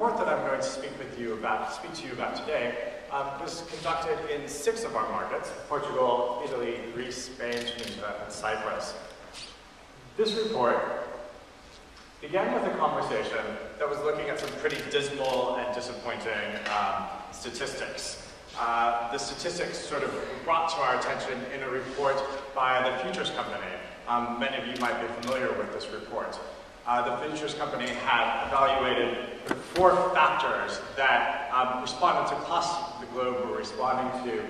report that I'm going to speak to you about today was conducted in 6 of our markets: Portugal, Italy, Greece, Spain, Tunisia, and Cyprus. This report began with a conversation that was looking at some pretty dismal and disappointing statistics. The statistics sort of brought to our attention in a report by the Futures Company. Many of you might be familiar with this report. The Futures Company had evaluated 4 factors that respondents across the globe were responding to.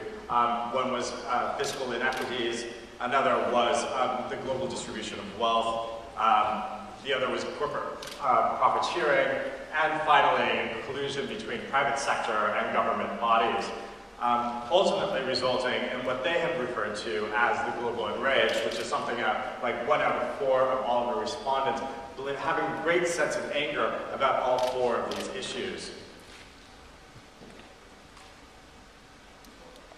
One was fiscal inequities, another was the global distribution of wealth, the other was corporate profiteering, and finally, collusion between private sector and government bodies, ultimately resulting in what they have referred to as the global enrage, which is something like 1 out of 4 of all of the respondents having a great sense of anger about all 4 of these issues.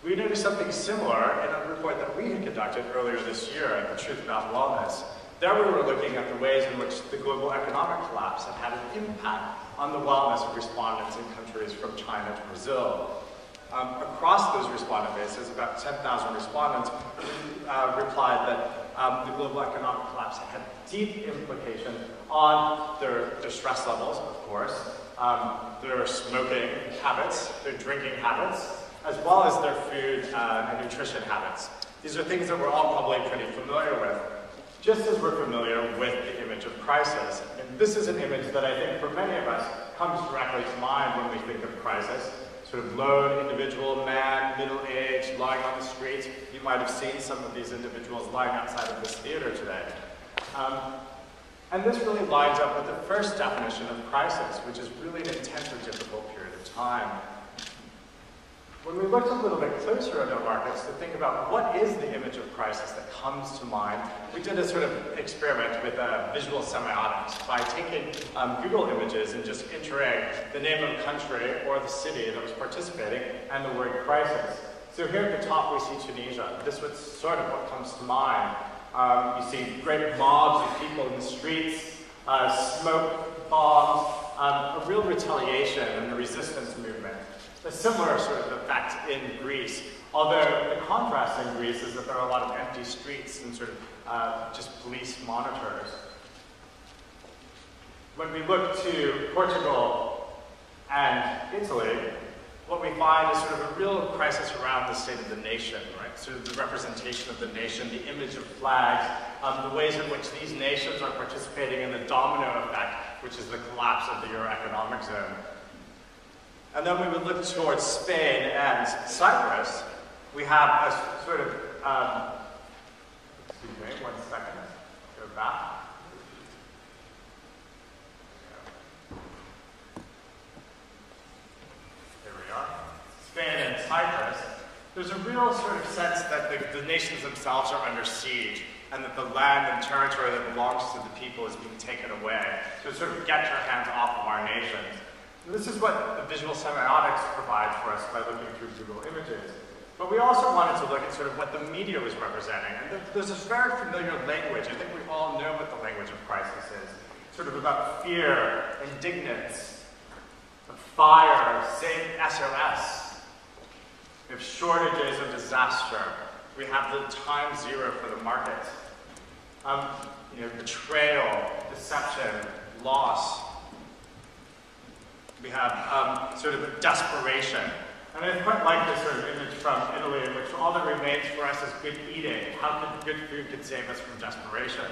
We noticed something similar in a report that we had conducted earlier this year at the Truth About Wellness. There we were looking at the ways in which the global economic collapse had had an impact on the wellness of respondents in countries from China to Brazil. Across those respondent bases, about 10,000 respondents replied that the global economic collapse had deep implications on their stress levels, of course, their smoking habits, their drinking habits, as well as their food and nutrition habits. These are things that we're all probably pretty familiar with, just as we're familiar with the image of crisis. And this is an image that I think for many of us comes directly to mind when we think of crisis. Sort of lone individual, man, middle-aged, lying on the streets. You might have seen some of these individuals lying outside of this theater today. And this really lines up with the first definition of crisis, which is really an intense or difficult period of time. When we looked a little bit closer at our markets to think about what is the image of crisis that comes to mind, we did a sort of experiment with visual semiotics by taking Google images and just entering the name of a country or the city that was participating and the word crisis. So here at the top we see Tunisia. This was sort of what comes to mind. You see great mobs of people in the streets, smoke bombs, a real retaliation and a resistance movement. A similar sort of effect in Greece, although the contrast in Greece is that there are a lot of empty streets and sort of just police monitors. When we look to Portugal and Italy, what we find is sort of a real crisis around the state of the nation, right? Sort of the representation of the nation, the image of flags, the ways in which these nations are participating in the domino effect, which is the collapse of the Euro economic zone. And then we would look towards Spain and Cyprus. We have a sort of, excuse me, 1 second, go back. There we are. Spain and Cyprus. There's a real sort of sense that the nations themselves are under siege and that the land and territory that belongs to the people is being taken away. So sort of get your hands off of our nations. This is what the visual semiotics provides for us by looking through Google images. But we also wanted to look at sort of what the media was representing. And there's this very familiar language. I think we all know what the language of crisis is. Sort of about fear, indignance, fire, save SOS. We have shortages of disaster. We have the time zero for the market. Betrayal, deception, loss. We have sort of desperation. And I quite like this sort of image from Italy in which all that remains for us is good eating. How good food could save us from desperation?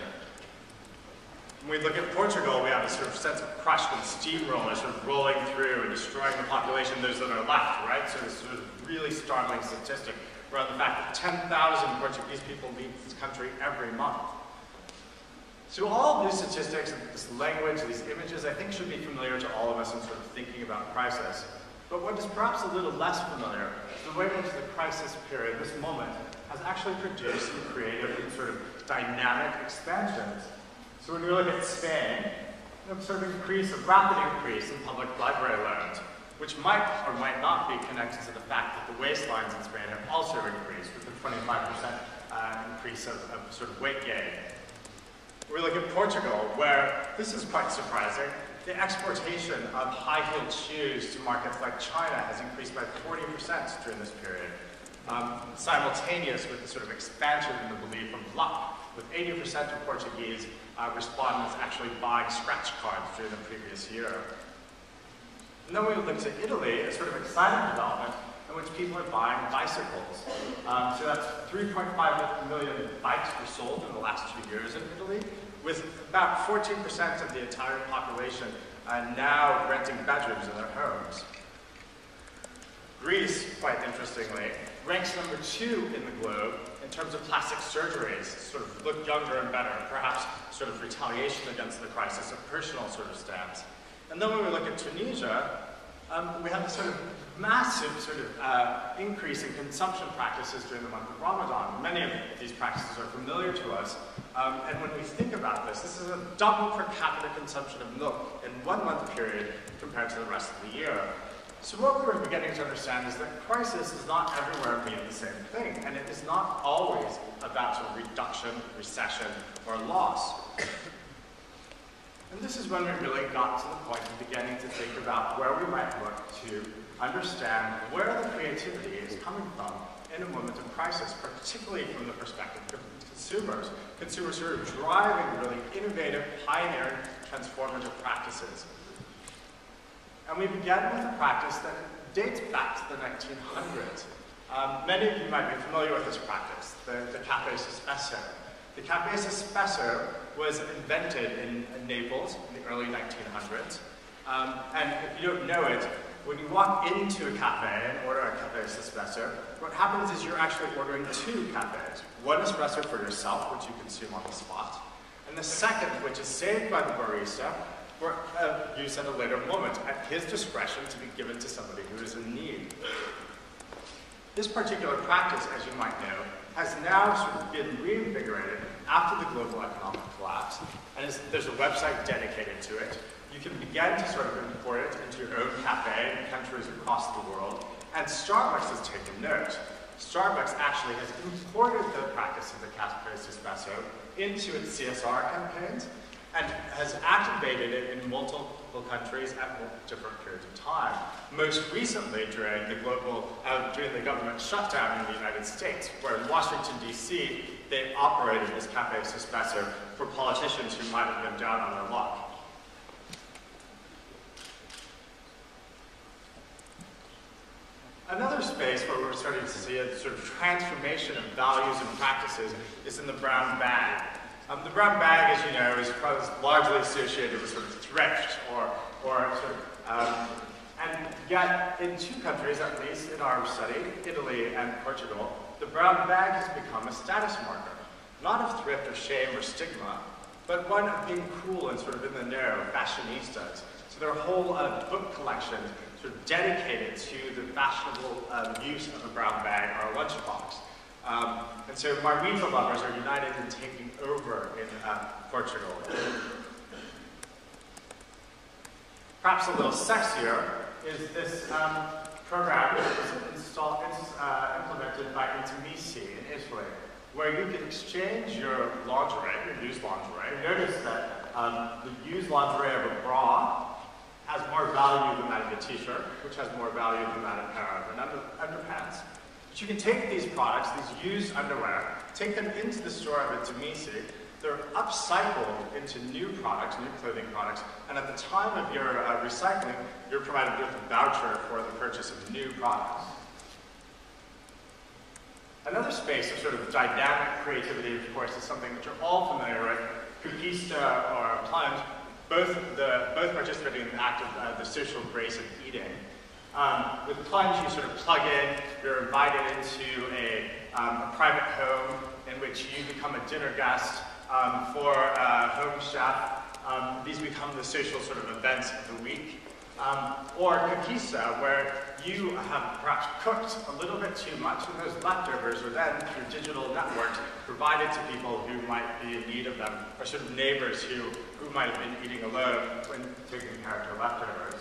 When we look at Portugal, we have a sort of sense of crushed and steamroller sort of rolling through and destroying the population, those that are left, right? So this sort of really startling statistic around the fact that 10,000 Portuguese people leave this country every month. So all of these statistics, this language, these images, I think should be familiar to all of us in sort of thinking about crisis. But what is perhaps a little less familiar is the way in which the crisis period, this moment, has actually produced some creative and sort of dynamic expansions. So when we look at Spain, we observe a rapid increase in public library loans, which might or might not be connected to the fact that the waistlines in Spain have also increased with a 25% increase of sort of weight gain. We look at Portugal, where this is quite surprising. The exportation of high-heeled shoes to markets like China has increased by 40% during this period, simultaneous with the sort of expansion in the belief of luck, with 80% of Portuguese respondents actually buying scratch cards during the previous year. And then we looked at Italy, a sort of exciting development in which people are buying bicycles. So that's 3.5 million bikes were sold in the last 2 years in Italy, with about 14% of the entire population now renting bedrooms in their homes. Greece, quite interestingly, ranks number 2 in the globe in terms of plastic surgeries, sort of look younger and better, perhaps sort of retaliation against the crisis of personal sort of stamps. And then when we look at Tunisia, we have a sort of massive sort of increase in consumption practices during the month of Ramadan. Many of these practices are familiar to us. And when we think about this is a double per capita consumption of milk in 1 month period compared to the rest of the year. So what we're beginning to understand is that crisis does not everywhere mean the same thing, and it is not always about sort of reduction, recession, or loss. And this is when we really got to the point of beginning to think about where we might look to understand where the creativity is coming from in a moment of crisis, particularly from the perspective of consumers. Consumers who are driving really innovative, pioneering, transformative practices. And we began with a practice that dates back to the 1900s. Many of you might be familiar with this practice, the cafe sospeso. The cafe sospeso was invented in Naples in the early 1900s. And if you don't know it, when you walk into a cafe and order a cafe espresso, what happens is you're actually ordering 2 cafes. One espresso for yourself, which you consume on the spot, and the second, which is saved by the barista for use at a later moment, at his discretion to be given to somebody who is in need. This particular practice, as you might know, has now sort of been reinvigorated after the global economic collapse, and there's a website dedicated to it. You can begin to sort of import it into your own cafe in countries across the world, and Starbucks has taken note. Starbucks actually has imported the practice of the cafe espresso into its CSR campaigns, and has activated it in multiple countries at different periods of time. Most recently during the government shutdown in the United States, where in Washington, D.C., they operated this cafe espresso for politicians who might have been down on their luck. Another space where we're starting to see a sort of transformation of values and practices is in the brown bag. The brown bag, as you know, is largely associated with sort of thrift or sort of, and yet in 2 countries, at least in our study, Italy and Portugal, the brown bag has become a status marker, not of thrift or shame or stigma, but one of being cool and sort of in the know, fashionistas. So there are whole book collections sort of dedicated to the fashionable use of a brown bag or a lunchbox. And so Marmita lovers are united in taking over in Portugal. Perhaps a little sexier is this program that was implemented by Ponencia in Italy, where you can exchange your lingerie, your used lingerie. Notice that the used lingerie of a bra has more value than that of a t-shirt, which has more value than that of an underpants. But you can take these products, these used underwear, take them into the store of a Ponencia. They're upcycled into new products, new clothing products, and at the time of your recycling, you're provided with a voucher for the purchase of new products. Another space of sort of dynamic creativity, of course, is something that you're all familiar with, Conquista or Plunge, both participating in the act of the social grace of eating. With Plunge, you sort of plug in, you're invited into a private home in which you become a dinner guest for a home chef. These become the social sort of events of the week. Or Conquista, where you have perhaps cooked a little bit too much, and those leftovers are then, through digital networks, provided to people who might be in need of them, or sort of neighbors who might have been eating alone when taking care of their leftovers.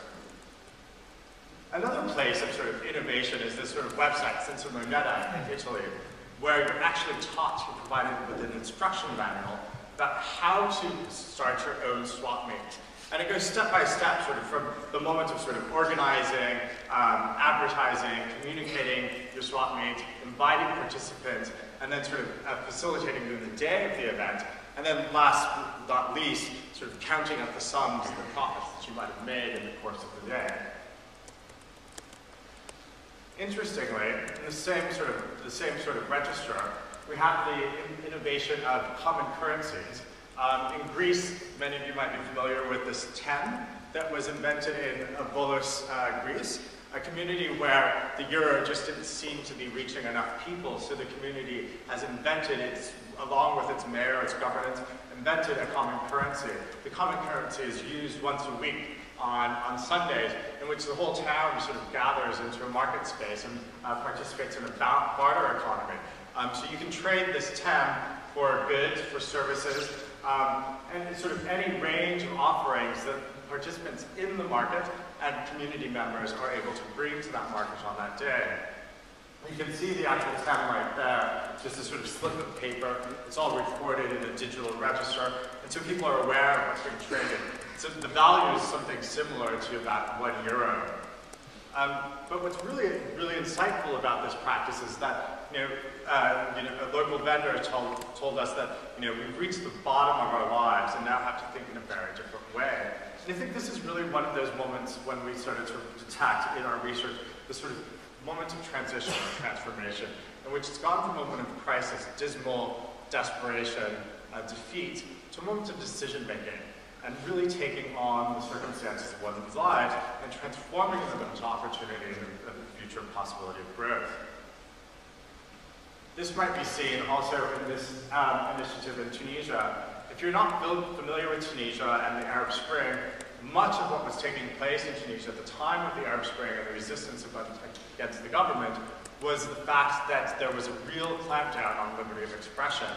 Another place of sort of innovation is this sort of website, Senza Moneta in Italy, where you're actually taught, you're provided with an instruction manual about how to start your own swap meet. And it goes step by step, sort of from the moment of sort of organizing, advertising, communicating your swap meet, inviting participants, and then sort of facilitating the day of the event. And then last but not least, sort of counting up the sums, the profits that you might have made in the course of the day. Interestingly, in the same sort of register, we have the innovation of common currencies. In Greece, many of you might be familiar with this 10 that was invented in Volos, Greece, a community where the euro just didn't seem to be reaching enough people, so the community has invented along with its mayor, its governance, invented a common currency. The common currency is used once a week on Sundays, in which the whole town sort of gathers into a market space and participates in a barter economy. So you can trade this TEM for goods, for services, and sort of any range of offerings that participants in the market and community members are able to bring to that market on that day. You can see the actual TEM right there, just a sort of slip of paper. It's all recorded in a digital register, and so people are aware of what's being traded. So the value is something similar to about €1. But what's really insightful about this practice is that a local vendor told us that we've reached the bottom of our lives and now have to think in a very different way. And I think this is really one of those moments when we started to detect in our research the sort of moment of transition or transformation, in which it's gone from a moment of crisis, dismal, desperation, defeat, to a moment of decision making, and really taking on the circumstances of one's lives and transforming them into opportunity and a future possibility of growth. This might be seen also in this initiative in Tunisia. If you're not familiar with Tunisia and the Arab Spring, much of what was taking place in Tunisia at the time of the Arab Spring and the resistance against the government was the fact that there was a real clampdown on liberty of expression.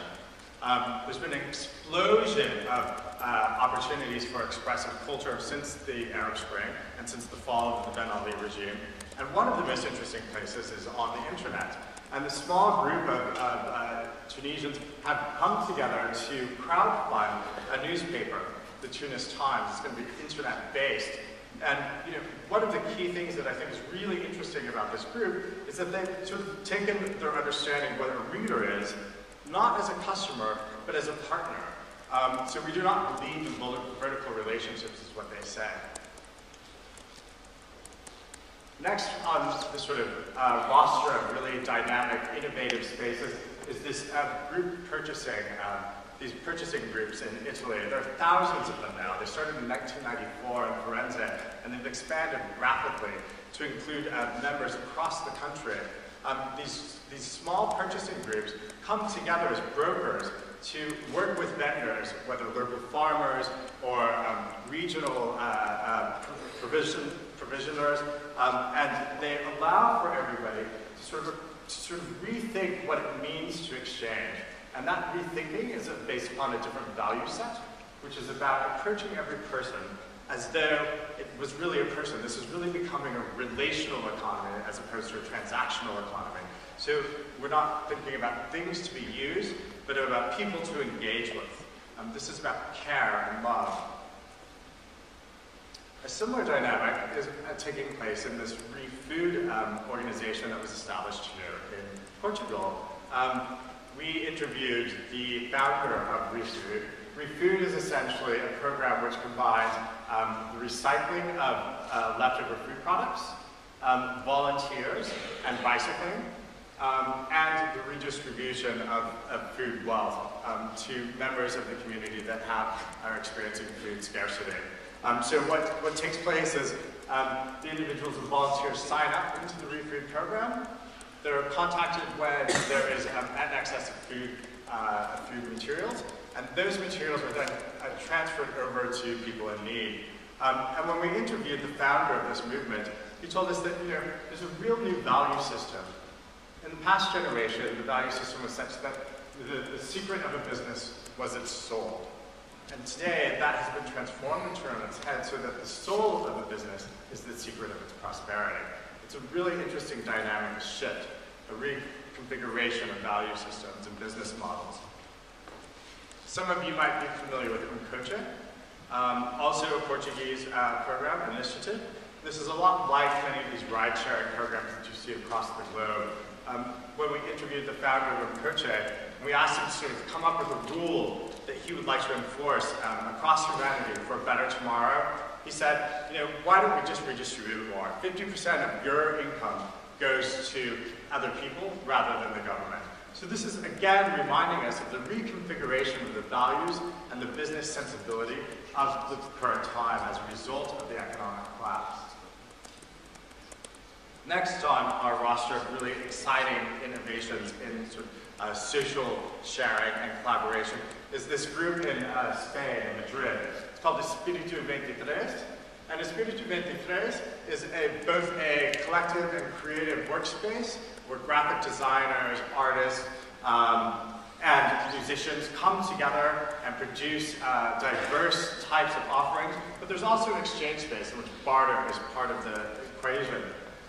There's been an explosion of opportunities for expressive culture since the Arab Spring and since the fall of the Ben Ali regime. And one of the most interesting places is on the internet. And the small group of Tunisians have come together to crowdfund a newspaper, the Tunis Times. It's going to be internet-based. And one of the key things that I think is really interesting about this group is that they've sort of taken their understanding of what a reader is, not as a customer, but as a partner. So we do not believe in vertical relationships, is what they say. Next on this sort of roster of really dynamic, innovative spaces is this group purchasing, these purchasing groups in Italy. There are thousands of them now. They started in 1994 in Firenze, and they've expanded rapidly to include members across the country. These small purchasing groups come together as brokers to work with vendors, whether local farmers or regional provisioners, and they allow for everybody to sort of rethink what it means to exchange. And that rethinking is based upon a different value set, which is about approaching every person as though it was really a person. This is really becoming a relational economy as opposed to a transactional economy. So we're not thinking about things to be used, but about people to engage with. This is about care and love. A similar dynamic is taking place in this ReFood organization that was established here in Portugal. We interviewed the founder of ReFood. ReFood is essentially a program which combines the recycling of leftover food products, volunteers, and bicycling, and the redistribution of food wealth to members of the community that are experiencing food scarcity. So what takes place is the individuals and volunteers sign up into the ReFood program. They're contacted when there is an excess of food materials, and those materials are then transferred over to people in need. And when we interviewed the founder of this movement, he told us that there's a real new value system. In the past generation, the value system was such that the secret of a business was its soul. And today, that has been transformed and turned on its head so that the soul of a business is the secret of its prosperity. It's a really interesting dynamic shift, a reconfiguration of value systems and business models. Some of you might be familiar with Ponencia, also a Portuguese program, initiative. This is a lot like many of these ride-sharing programs that you see across the globe. When we interviewed the founder of Ponencia, we asked him to sort of come up with a rule that he would like to enforce across humanity for a better tomorrow. He said, why don't we just redistribute more? 50% of your income goes to other people rather than the government. So this is, again, reminding us of the reconfiguration of the values and the business sensibility of the current time as a result of the economic collapse. Next on our roster of really exciting innovations in sort of, social sharing and collaboration is this group in Spain, in Madrid. It's called Espíritu 23. And Espíritu 23 is both a collective and creative workspace where graphic designers, artists, and musicians come together and produce diverse types of offerings, but there's also an exchange space in which barter is part of the equation.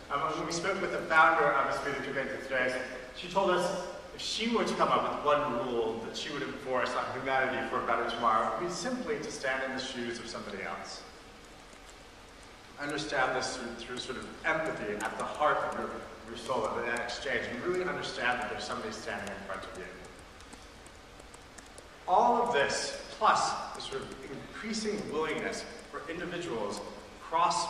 When we spoke with the founder of Espíritu 23, she told us if she were to come up with one rule that she would enforce on humanity for a better tomorrow, it would be simply to stand in the shoes of somebody else. Understand this through sort of empathy at the heart of your soul of an exchange, and really understand that there's somebody standing in front of you. All of this, plus the sort of increasing willingness for individuals across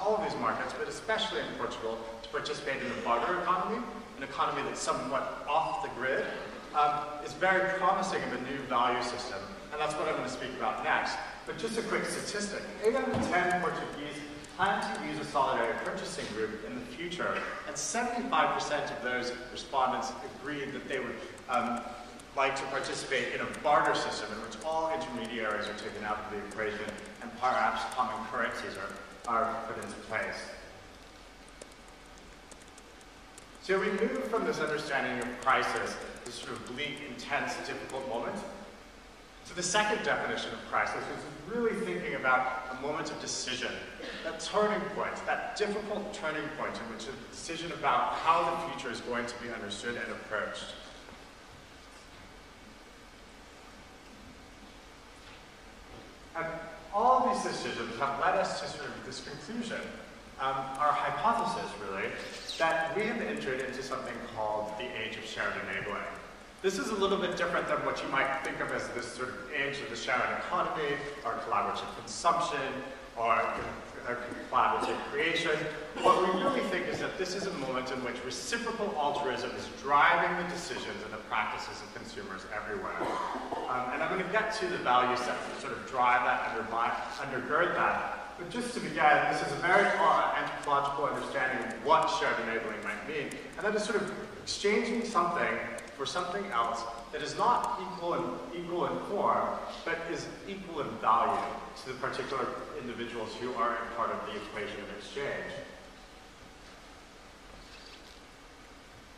all of these markets, but especially in Portugal, to participate in the barter economy, an economy that's somewhat off the grid, is very promising of a new value system, and that's what I'm going to speak about next. But just a quick statistic, 8 out of 10 Portuguese plan to use a solidarity purchasing group in the future, and 75% of those respondents agreed that they would like to participate in a barter system in which all intermediaries are taken out of the equation and perhaps common currencies are put into place. So we move from this understanding of crisis, this sort of bleak, intense, difficult moment, to the second definition of crisis, which is really thinking about a moment of decision, that turning point, that difficult turning point in which a decision about how the future is going to be understood and approached. And all of these decisions have led us to sort of this conclusion, our hypothesis really, that we have entered into something called the age of shared enabling. This is a little bit different than what you might think of as this sort of age of the sharing economy, or collaborative consumption, or collaborative creation. What we really think is that this is a moment in which reciprocal altruism is driving the decisions and the practices of consumers everywhere. And I'm going to get to the value sets that sort of drive that, undergird that. But just to begin, this is a very anthropological understanding of what shared enabling might mean, and that is sort of exchanging something for something else that is not equal in form, but is equal in value to the particular individuals who are part of the equation of exchange.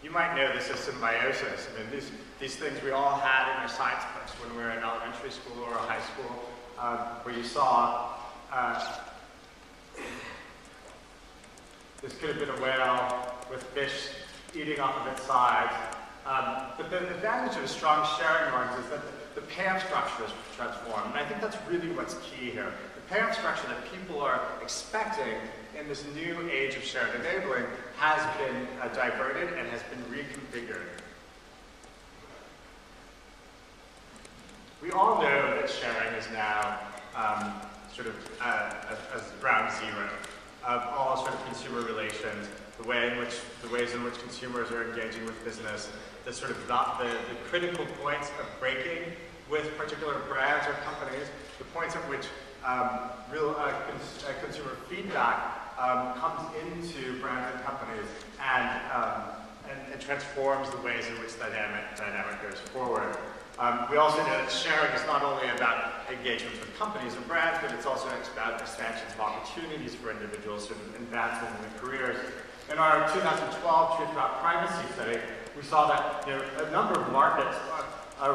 You might know this as symbiosis. I mean, these things we all had in our science books when we were in elementary school or high school, where you saw this could have been a whale with fish eating off of its sides. But the advantage of a strong sharing norms is that the payoff structure is transformed. And I think that's really what's key here. The payoff structure that people are expecting in this new age of shared enabling has been diverted and has been reconfigured. We all know that sharing is now sort of as ground zero of all sort of consumer relations, the ways in which consumers are engaging with business, the sort of the critical points of breaking with particular brands or companies, the points at which real consumer feedback comes into brands and companies and transforms the ways in which dynamic goes forward. We also know that sharing is not only about engagements with companies and brands, but it's also about expansions of opportunities for individuals sort of advancing in their careers. In our 2012 Truth About Privacy study, we saw that a number of markets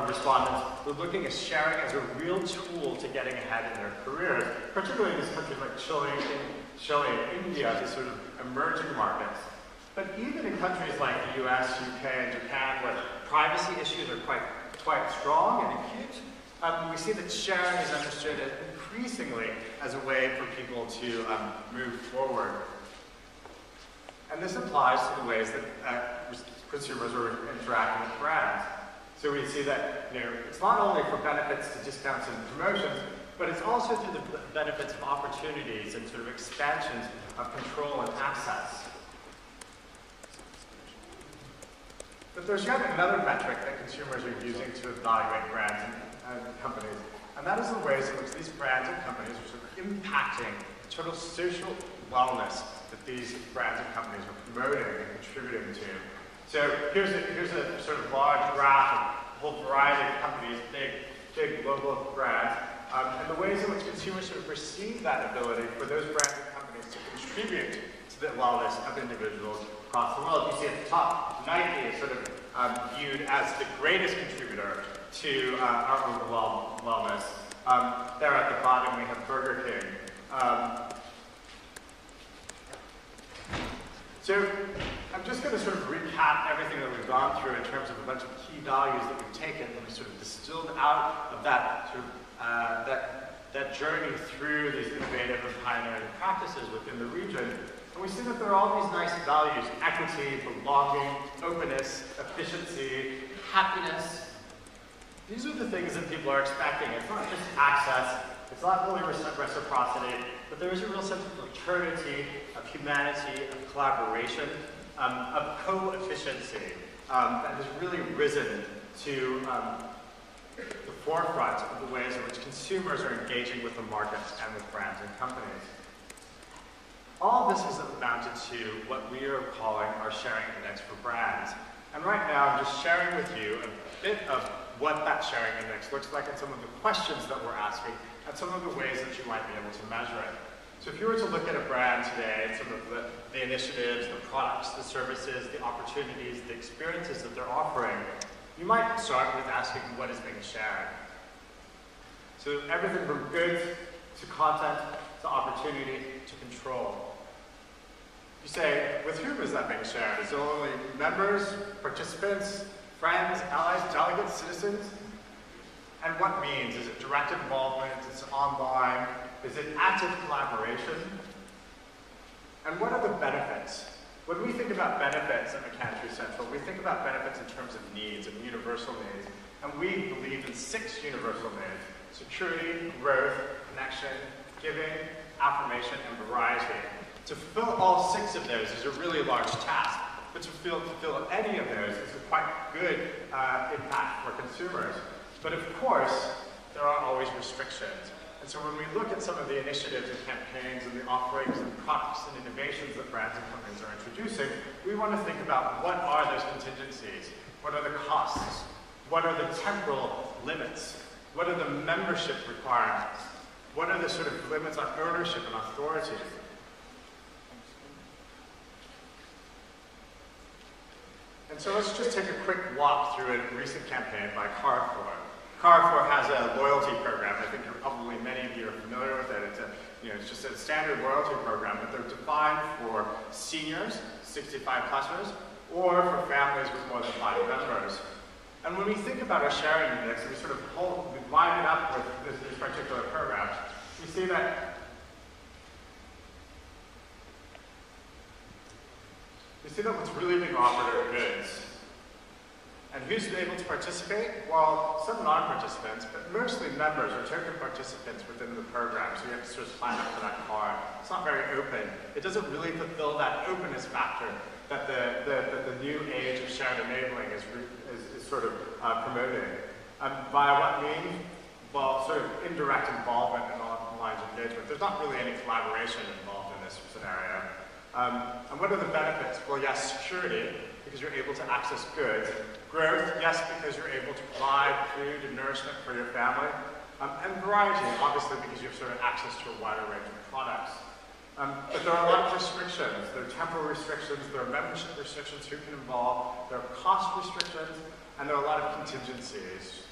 respondents were looking at sharing as a real tool to getting ahead in their careers, particularly in these countries like Chile and India, these sort of emerging markets. But even in countries like the US, UK, and Japan, where privacy issues are quite quite strong and acute. We see that sharing is understood increasingly as a way for people to move forward. And this applies to the ways that consumers are interacting with brands. So we see that it's not only for benefits to discounts and promotions, but it's also to the benefits of opportunities and sort of expansions of control and access. But there's yet another metric that consumers are using to evaluate brands and companies, and that is the ways in which these brands and companies are sort of impacting the total social wellness that these brands and companies are promoting and contributing to. So here's a sort of large graph of a whole variety of companies, big global brands, and the ways in which consumers sort of perceive that ability for those brands and companies to contribute to the wellness of individuals across the world. You see at the top, Nike is sort of viewed as the greatest contributor to our overall wellness. There at the bottom we have Burger King. So I'm just going to sort of recap everything that we've gone through in terms of a bunch of key values that we've taken and we sort of distilled out of that sort of that journey through these innovative and pioneering practices within the region. And we see that there are all these nice values: equity, belonging, openness, efficiency, happiness. These are the things that people are expecting. It's not just access, it's not only reciprocity, but there is a real sense of fraternity, of humanity, of collaboration, of co-efficiency that has really risen to the forefront of the ways in which consumers are engaging with the markets and with brands and companies. All this has amounted to what we are calling our sharing index for brands. And right now I'm just sharing with you a bit of what that sharing index looks like and some of the questions that we're asking and some of the ways that you might be able to measure it. So if you were to look at a brand today and some of the initiatives, the products, the services, the opportunities, the experiences that they're offering, you might start with asking what is being shared. So everything from goods to content to opportunity to control. You say, with whom is that being shared? Is it only members, participants, friends, allies, delegates, citizens? And what means? Is it direct involvement? Is it online? Is it active collaboration? And what are the benefits? When we think about benefits at McCann Truth Central, we think about benefits in terms of needs and universal needs. And we believe in 6 universal needs: security, growth, connection, giving, affirmation, and variety. To fulfill all 6 of those is a really large task, but to fulfill any of those is a quite good impact for consumers. But of course, there are always restrictions. And so when we look at some of the initiatives and campaigns and the offerings and products and innovations that brands and companies are introducing, we want to think about what are those contingencies? What are the costs? What are the temporal limits? What are the membership requirements? What are the sort of limits on ownership and authority? And so let's just take a quick walk through a recent campaign by Carrefour. Carrefour has a loyalty program. I think probably many of you are familiar with it. It's just a standard loyalty program, but they're defined for seniors, 65-plussers, or for families with more than 5 members. And when we think about our sharing index, we sort of line it up with this particular program, we see that what's really being offered are goods. And who's able to participate? Well, some non-participants, but mostly members or token participants within the program. So you have to sort of sign up for that card. It's not very open. It doesn't really fulfill that openness factor that the new age of shared enabling is sort of promoting. By what means? Well, sort of indirect involvement in all lines of engagement. There's not really any collaboration involved in this scenario. And what are the benefits? Well, yes, security, because you're able to access goods. Growth, yes, because you're able to provide food and nourishment for your family. And variety, obviously, because you have sort of access to a wider range of products. But there are a lot of restrictions. There are temporal restrictions, there are membership restrictions, who can involve, there are cost restrictions, and there are a lot of contingencies.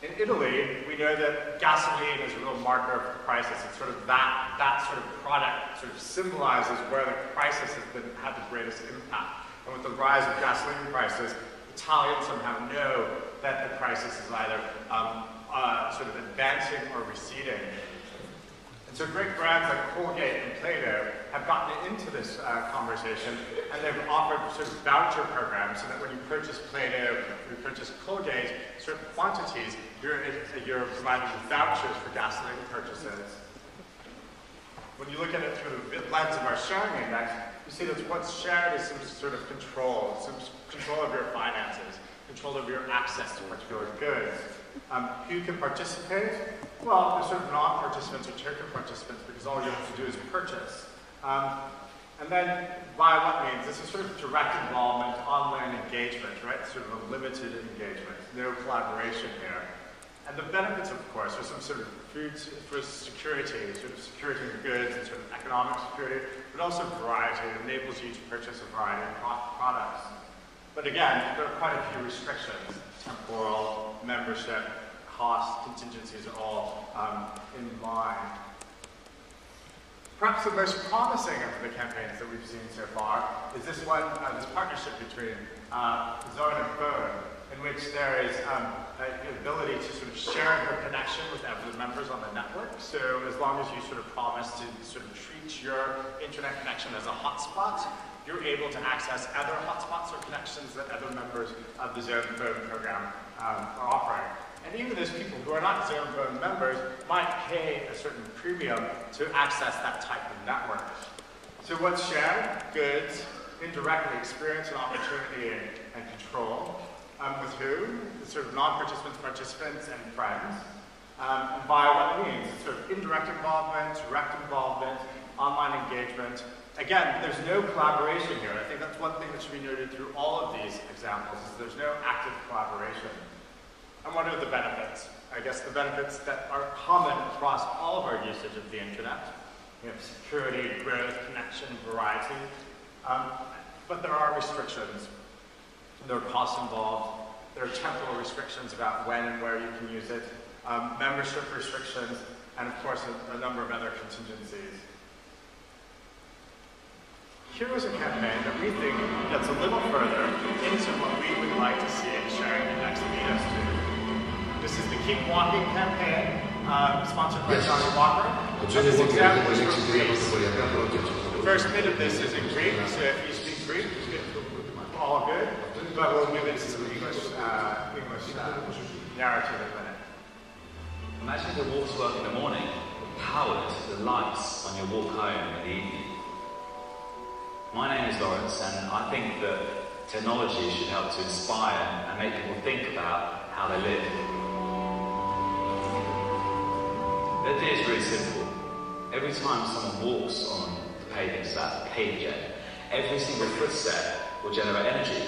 In Italy, we know that gasoline is a real marker of the crisis. It's sort of that sort of product sort of symbolizes where the crisis had the greatest impact. And with the rise of gasoline prices, the Italians somehow know that the crisis is either sort of advancing or receding. And so great brands like Colgate and Play-Doh have gotten into this conversation, and they've offered sort of voucher programs so that when you purchase Play-Doh, you purchase Colgate, certain quantities, you're provided with vouchers for gasoline purchases. When you look at it through the lens of our sharing index, you see that what's shared is some sort of control, some control of your finances, control of your access to particular goods. Who can participate? Well, there's sort of non-participants or token participants because all you have to do is purchase. And then, by what means? This is sort of direct involvement, online engagement, right? Sort of a limited engagement, no collaboration here. And the benefits, of course, are some sort of food for security, sort of security of goods and sort of economic security, but also variety. It enables you to purchase a variety of products. But again, there are quite a few restrictions. Temporal, membership, cost, contingencies are all in line. Perhaps the most promising of the campaigns that we've seen so far is this one, this partnership between Zone and Phone, in which there is the ability to sort of share your connection with other members on the network. So as long as you sort of promise to sort of treat your internet connection as a hotspot, you're able to access other hotspots or connections that other members of the Zone Phone program are offering. And even those people who are not Zone Phone members might pay a certain premium to access that type of network. So what's shared? Goods, indirectly experience and opportunity and control. With who? The sort of non-participants, participants, and friends. And by what means? It's sort of indirect involvement, direct involvement, online engagement. Again, there's no collaboration here. I think that's one thing that should be noted through all of these examples, is there's no active collaboration. And what are the benefits? I guess the benefits that are common across all of our usage of the internet. We have security, growth, connection, variety. But there are restrictions. There are costs involved. There are temporal restrictions about when and where you can use it. Membership restrictions, and of course a number of other contingencies. Here is a campaign that we think gets a little further into what we would like to see a sharing index lead us to. This is the Keep Walking campaign, sponsored by Johnny Walker. This example is from Greece. The first bit of this is in Greek, so if you speak Greek, all good, but we'll move into some English narrative in a minute. Imagine the walk to work in the morning, powered to the lights on your walk home in the evening. My name is Lawrence, and I think that technology should help to inspire and make people think about how they live. The idea is really simple. Every time someone walks on the paving, so that's a paving, every single footstep will generate energy.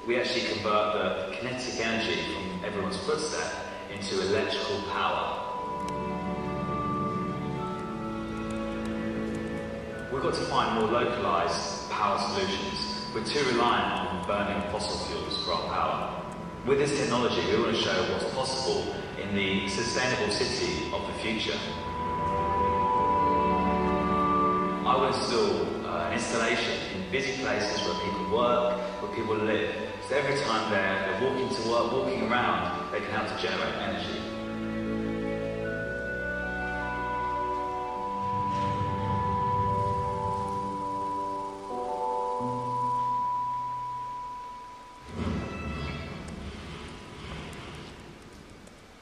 We actually convert the kinetic energy from everyone's footstep into electrical power. We've got to find more localised power solutions. We're too reliant on burning fossil fuels for our power. With this technology, we want to show what's possible in the sustainable city of the future. I will install an installation in busy places where people work, where people live. So every time they're walking to work, walking around, they can help to generate energy.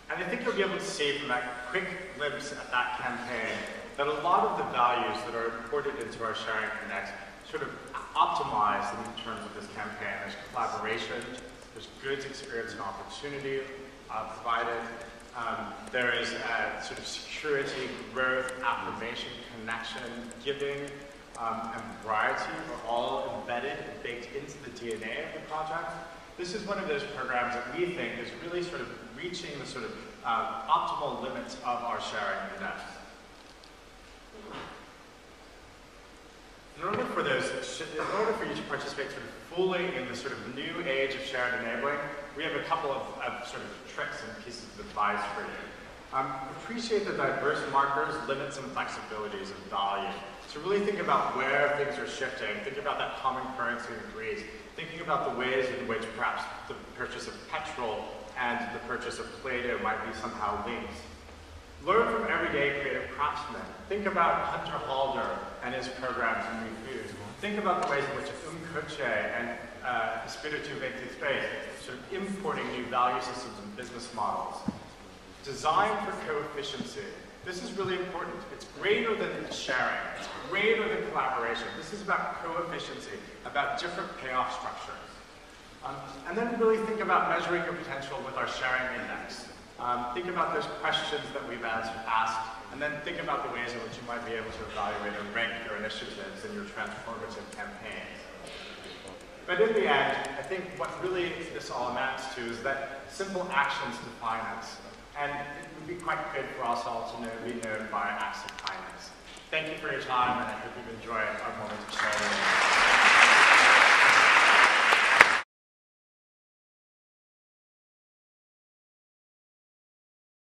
And I think you'll be able to see from that quick glimpse at that campaign that a lot of the values that are imported into our sharing index sort of optimized in terms of this campaign. There's collaboration, there's goods, experience, and opportunity provided. There is sort of security, growth, affirmation, connection, giving, and variety are all embedded and baked into the DNA of the project. This is one of those programs that we think is really sort of reaching the sort of optimal limits of our sharing index. In order for you to participate sort of fully in the sort of new age of shared enabling, we have a couple of sort of tricks and pieces of advice for you. Appreciate the diverse markers, limits, and flexibilities of value. So really think about where things are shifting. Think about that common currency in Greece. Thinking about the ways in which perhaps the purchase of petrol and the purchase of Play-Doh might be somehow linked. Learn from everyday creative craftsmen. Think about Hunter Halder and his programs in New Foods. Think about the ways in which Coche and Espiritu 23 sort of importing new value systems and business models. Design for co-efficiency. This is really important. It's greater than sharing. It's greater than collaboration. This is about co-efficiency, about different payoff structures. And then really think about measuring your potential with our sharing index. Think about those questions that we've asked, and then think about the ways in which you might be able to evaluate and rank your initiatives and your transformative campaigns. But in the end, I think what really this all amounts to is that simple actions define us. And it would be quite good for us all to be known by acts of kindness. Thank you for your time, and I hope you've enjoyed our moment of sharing.